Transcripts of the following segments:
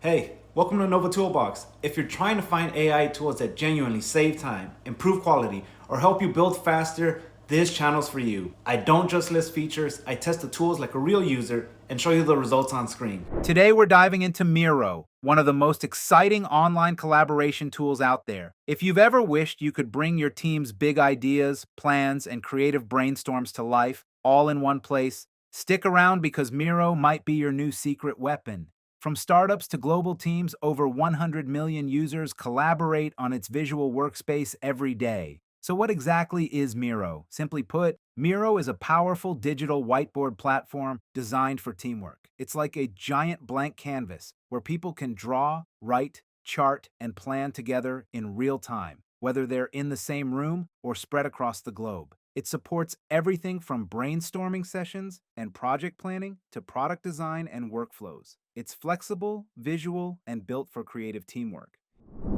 Hey, welcome to Nova Toolbox. If you're trying to find AI tools that genuinely save time, improve quality, or help you build faster, this channel's for you. I don't just list features, I test the tools like a real user and show you the results on screen. Today we're diving into Miro, one of the most exciting online collaboration tools out there. If you've ever wished you could bring your team's big ideas, plans, and creative brainstorms to life all in one place, stick around because Miro might be your new secret weapon. From startups to global teams, over 100 million users collaborate on its visual workspace every day. So what exactly is Miro? Simply put, Miro is a powerful digital whiteboard platform designed for teamwork. It's like a giant blank canvas where people can draw, write, chart, and plan together in real time, whether they're in the same room or spread across the globe. It supports everything from brainstorming sessions and project planning to product design and workflows. It's flexible, visual, and built for creative teamwork.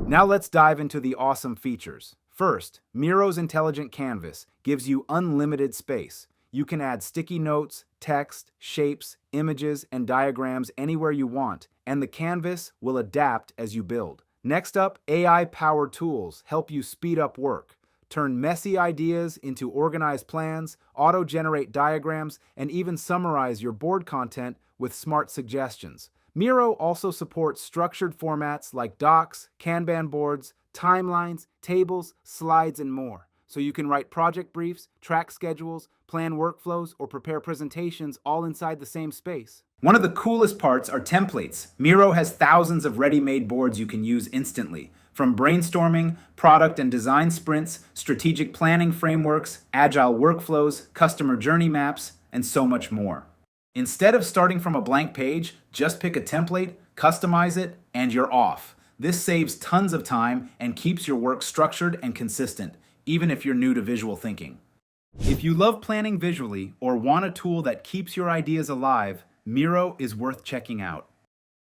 Now let's dive into the awesome features. First, Miro's Intelligent Canvas gives you unlimited space. You can add sticky notes, text, shapes, images, and diagrams anywhere you want, and the canvas will adapt as you build. Next up, AI-powered tools help you speed up work. Turn messy ideas into organized plans, auto-generate diagrams, and even summarize your board content with smart suggestions. Miro also supports structured formats like docs, kanban boards, timelines, tables, slides, and more. So you can write project briefs, track schedules, plan workflows, or prepare presentations all inside the same space. One of the coolest parts are templates. Miro has thousands of ready-made boards you can use instantly. From brainstorming, product and design sprints, strategic planning frameworks, agile workflows, customer journey maps, and so much more. Instead of starting from a blank page, just pick a template, customize it, and you're off. This saves tons of time and keeps your work structured and consistent, even if you're new to visual thinking. If you love planning visually or want a tool that keeps your ideas alive, Miro is worth checking out.